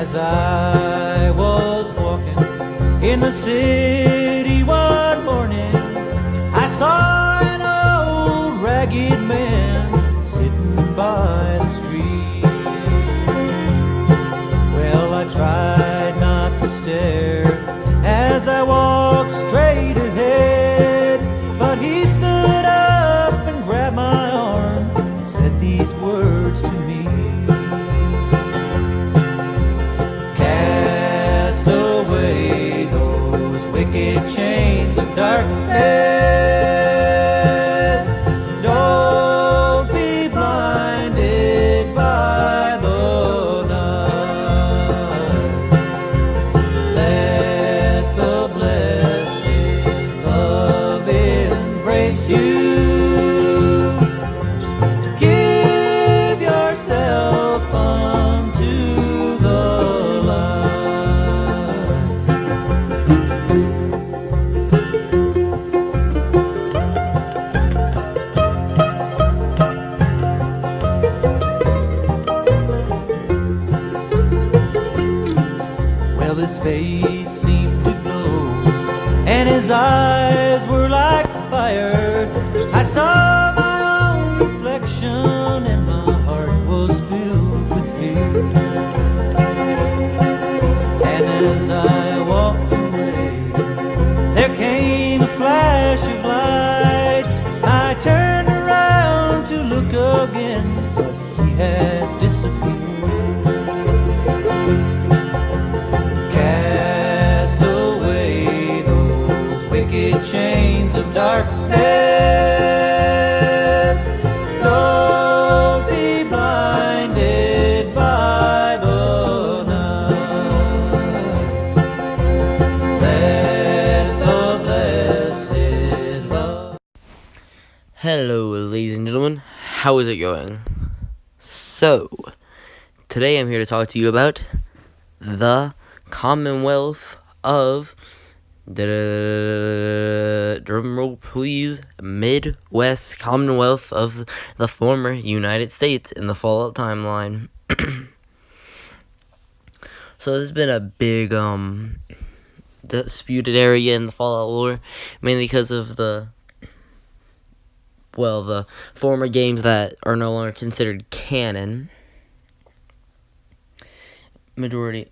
As I was walking in the city one morning, I saw an old ragged man sitting by the street. Well, I tried not to stare as I walked straight ahead, but he stood up and grabbed my arm and said these words to me. Cast away those wicked chains of darkness. Don't be blinded by the night. Let the blessed love embrace you. Give yourself unto the light. Well, his face seemed to glow, and his eyes were like fire. I saw my own reflection, and my heart was filled with fear. And as I walked away, there came a flash of light. I turned around to look again, but he had disappeared. Cast away those wicked chains of darkness. Don't be blinded by the night. Let the blessed love. Hello, ladies and gentlemen. How is it going? So, today I'm here to talk to you about the Commonwealth of, drumroll please, Midwest Commonwealth of the former United States in the Fallout timeline. So there's been a big disputed area in the Fallout lore, mainly because of the former games that are no longer considered canon. Majority,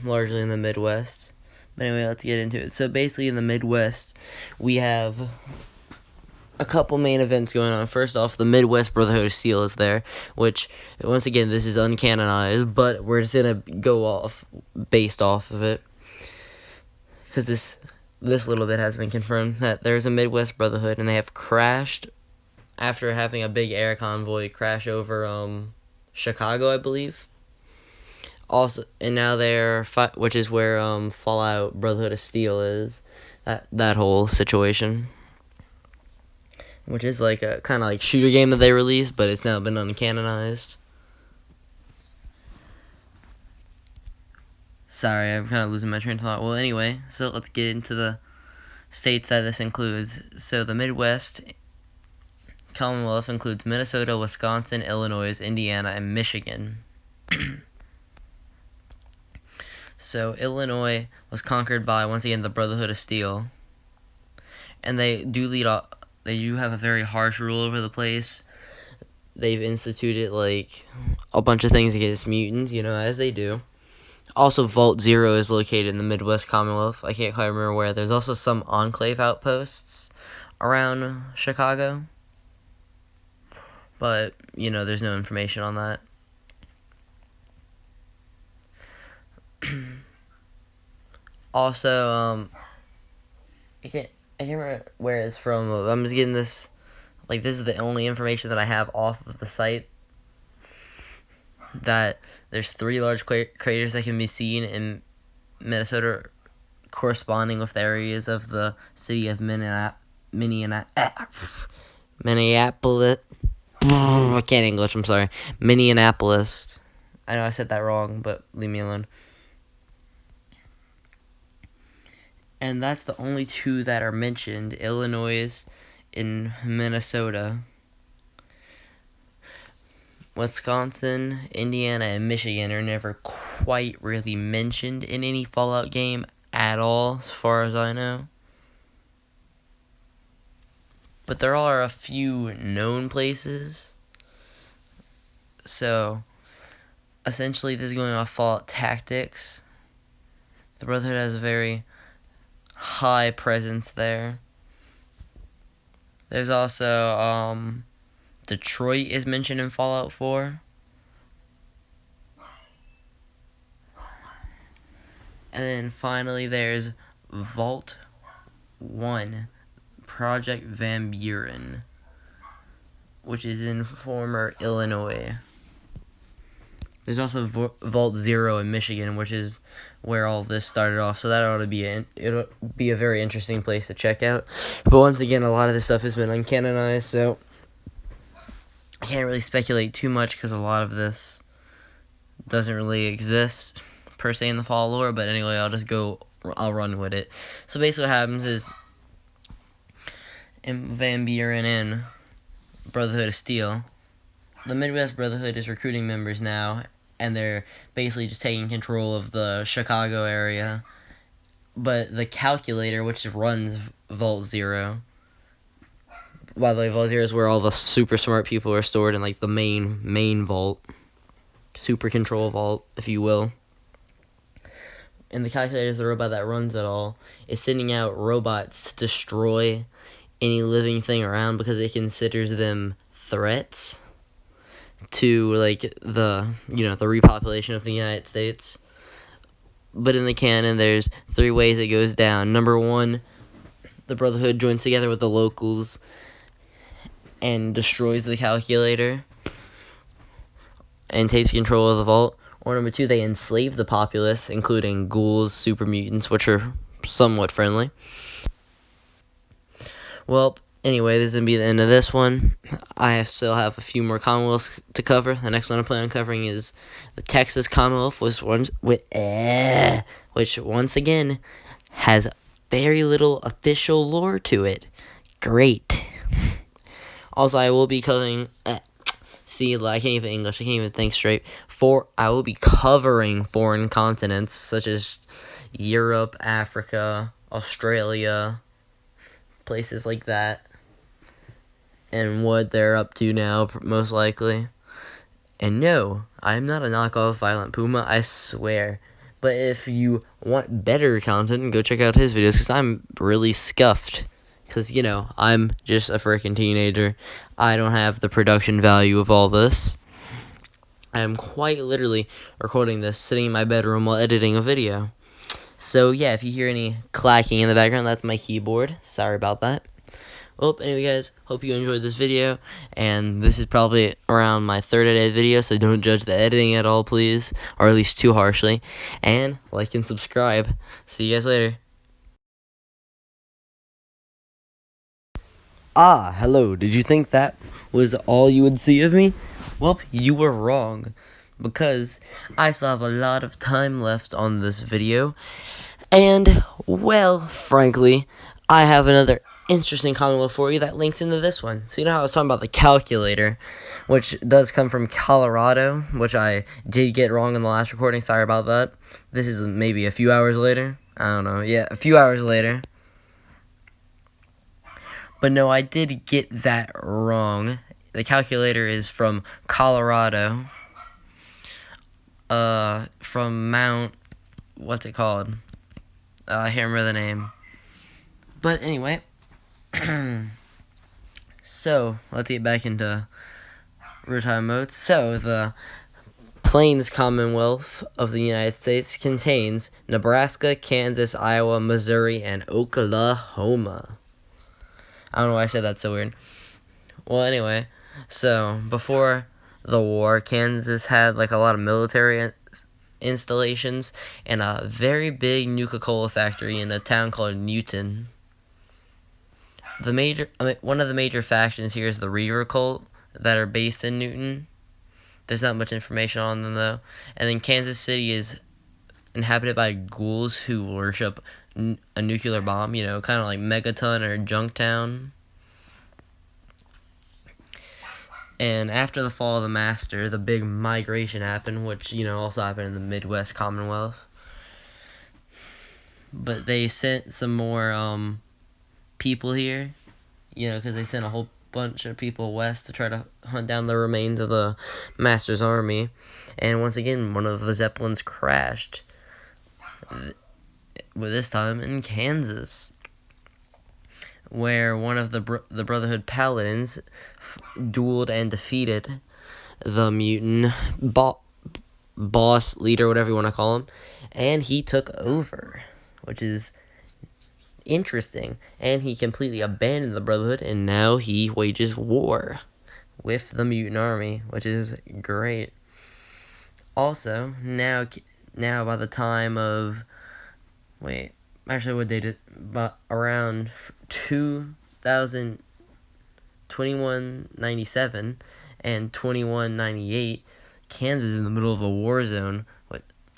largely in the Midwest. But anyway, let's get into it. So basically in the Midwest, we have a couple main events going on. First off, the Midwest Brotherhood of Steel is there, which, once again, this is uncanonized, but we're just going to go off, based off of it. Because this little bit has been confirmed, that there's a Midwest Brotherhood, and they have crashed after having a big air convoy crash over Chicago, I believe. Also, and now they're which is where Fallout Brotherhood of Steel is. That whole situation, which is like a kind of like shooter game that they released, but it's now been uncanonized. Sorry, I'm kind of losing my train of thought. Well, anyway, so let's get into the states that this includes. So the Midwest Commonwealth includes Minnesota, Wisconsin, Illinois, Indiana, and Michigan. So Illinois was conquered by, once again, the Brotherhood of Steel, and they do have a very harsh rule over the place. They've instituted like a bunch of things against mutants, as they do. Also, Vault Zero is located in the Midwest Commonwealth. I can't quite remember where. There's also some enclave outposts around Chicago, but there's no information on that. Also, I can't remember where it's from. I'm just getting this. Like, this is the only information that I have off of the site. That there's 3 large craters that can be seen in Minnesota, corresponding with areas of the city of Minneapolis. I can't English. I'm sorry. Minneapolis. I know I said that wrong, but leave me alone. And that's the only 2 that are mentioned, Illinois and Minnesota. Wisconsin, Indiana, and Michigan are never quite really mentioned in any Fallout game at all, as far as I know. But there are a few known places. So, essentially, this is going off Fallout Tactics. The Brotherhood has a very high presence there. There's also, Detroit is mentioned in Fallout 4. And then finally, there's Vault 1, Project Van Buren, which is in former Illinois. There's also Vault 0 in Michigan, which is where all this started off. So that it'll be a very interesting place to check out. But once again, a lot of this stuff has been uncanonized, so I can't really speculate too much because a lot of this doesn't really exist per se in the Fallout lore. But anyway, I'll run with it. So basically, what happens is in Van Buren and Brotherhood of Steel, the Midwest Brotherhood is recruiting members now, and they're basically just taking control of the Chicago area. But the calculator, which runs Vault 0, by the way, Vault 0 is where all the super smart people are stored in, like, the main vault. Super control vault, if you will. And the calculator is the robot that runs it all, is sending out robots to destroy any living thing around because it considers them threats to, like, the repopulation of the United States. But in the canon, there's 3 ways it goes down. Number 1, the Brotherhood joins together with the locals and destroys the calculator and takes control of the vault. Or number 2, they enslave the populace, including ghouls, super mutants, which are somewhat friendly. Well, anyway, this is going to be the end of this one. I still have a few more commonwealths to cover. The next one I plan on covering is the Texas Commonwealth, which once again has very little official lore to it. Great. Also, I will be covering... See, I can't even English. I can't even think straight. I will be covering foreign continents, such as Europe, Africa, Australia, places like that, and what they're up to now, most likely. And no, I'm not a knockoff Violent Puma, I swear. But if you want better content, go check out his videos, because I'm really scuffed. Because, I'm just a freaking teenager. I don't have the production value of all this. I am quite literally recording this sitting in my bedroom while editing a video. So, yeah, if you hear any clacking in the background, that's my keyboard. Sorry about that. Well, anyway, guys, hope you enjoyed this video. And this is probably around my 3rd edited video, so don't judge the editing at all, please. Or at least too harshly. And like and subscribe. See you guys later. Ah, hello. Did you think that was all you would see of me? Well, you were wrong, because I still have a lot of time left on this video, and, well, frankly, I have another interesting Commonwealth for you that links into this one. So you know how I was talking about the calculator, which does come from Colorado, which I did get wrong in the last recording, sorry about that. This is maybe a few hours later. I don't know, yeah, a few hours later. But no, I did get that wrong. The calculator is from Colorado. From Mount... What's it called? I can't remember the name. But anyway. So, let's get back into real-time mode. So, the Plains Commonwealth of the United States contains Nebraska, Kansas, Iowa, Missouri, and Oklahoma. I don't know why I said that so weird. Well, anyway, so before the war, Kansas had like a lot of military installations and a very big Nuka-Cola factory in a town called Newton. One of the major factions here is the Reaver cult that are based in Newton. There's not much information on them though. And then Kansas City is inhabited by ghouls who worship a nuclear bomb, kind of like Megaton or Junktown. And after the fall of the Master, the big migration happened, which, also happened in the Midwest Commonwealth. But they sent some more people here, because they sent a whole bunch of people west to try to hunt down the remains of the Master's army. And once again, one of the Zeppelins crashed, this time in Kansas, where one of the Brotherhood Paladins dueled and defeated the mutant boss, leader, whatever you want to call him, and he took over, which is interesting. And he completely abandoned the Brotherhood, and now he wages war with the mutant army, which is great. Also, now by the time of, what date is, but around 2197 and 2198, Kansas is in the middle of a war zone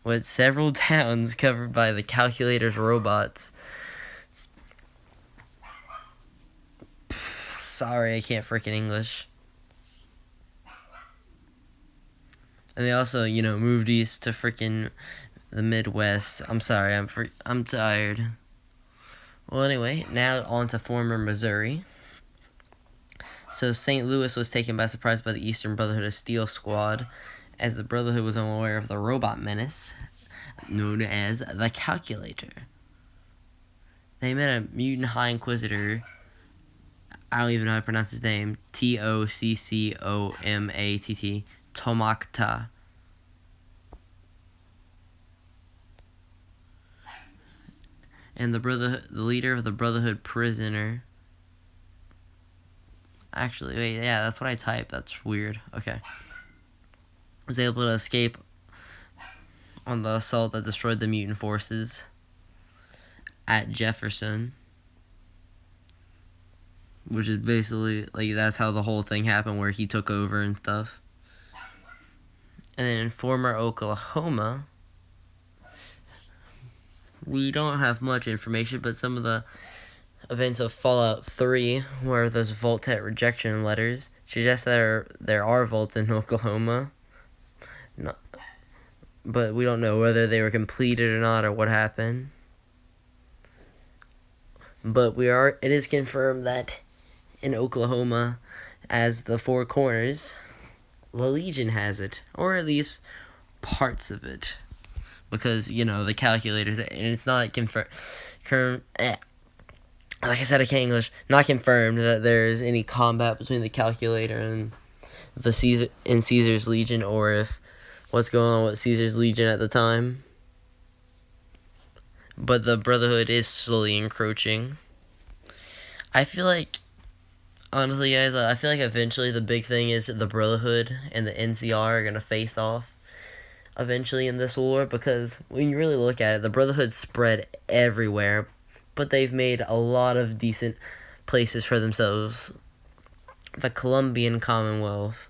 with several towns covered by the calculator's robots. Sorry, I can't freaking English. And they also, moved east to freaking the Midwest. I'm sorry, I'm tired. Well, anyway, now on to former Missouri. So St. Louis was taken by surprise by the Eastern Brotherhood of Steel Squad, as the Brotherhood was unaware of the robot menace known as the Calculator. They met a mutant High Inquisitor, I don't even know how to pronounce his name, Toccomatt, Tomakta. And the leader of the Brotherhood prisoner. Actually, wait, yeah, that's what I typed. That's weird. Okay. Was able to escape on the assault that destroyed the mutant forces at Jefferson. Which is basically, that's how the whole thing happened, where he took over and stuff. And then in former Oklahoma, we don't have much information, but some of the events of Fallout 3, where those Vault-Tec rejection letters, suggest that there are vaults in Oklahoma. But we don't know whether they were completed or not, or what happened. But it is confirmed that in Oklahoma, as the Four Corners, the Legion has it, or at least parts of it. Because, the calculators, and it's not confirmed. Like I said, I can't English. Not confirmed that there's any combat between the calculator and Caesar's Legion, or if what's going on with Caesar's Legion at the time. But the Brotherhood is slowly encroaching. I feel like, honestly, guys, I feel like eventually the big thing is that the Brotherhood and the NCR are going to face off eventually in this war, because when you really look at it, the Brotherhood spread everywhere, but they've made a lot of decent places for themselves. The Colombian Commonwealth,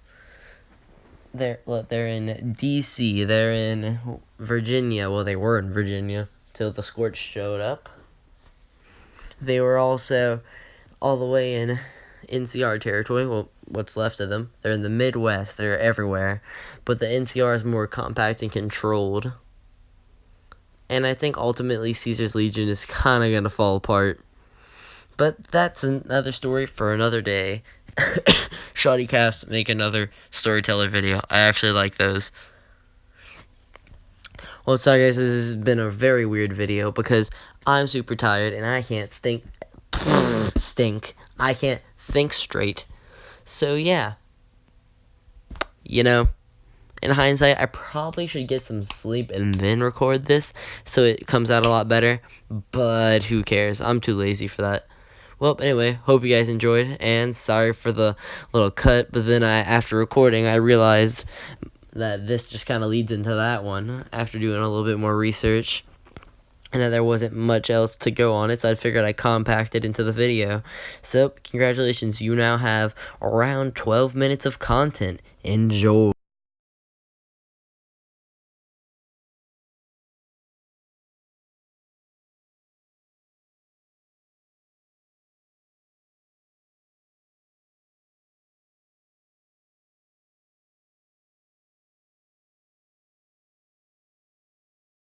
they're in D.C., they're in Virginia. Well, they were in Virginia till the Scorch showed up. They were also all the way in NCR territory. Well, what's left of them. They're in the Midwest. They're everywhere. But the NCR is more compact and controlled. And I think ultimately Caesar's Legion is kind of going to fall apart. But that's another story for another day. ShoddyCast, make another storyteller video. I actually like those. Well, sorry guys, this has been a very weird video because I'm super tired and I can't I can't think straight. So yeah. In hindsight, I probably should get some sleep and then record this so it comes out a lot better. But who cares? I'm too lazy for that. Well, anyway, hope you guys enjoyed, and sorry for the little cut, but then after recording, I realized that this just kind of leads into that one after doing a little bit more research, and that there wasn't much else to go on it, so I figured I'd compact it into the video. So, congratulations, you now have around 12 minutes of content. Enjoy.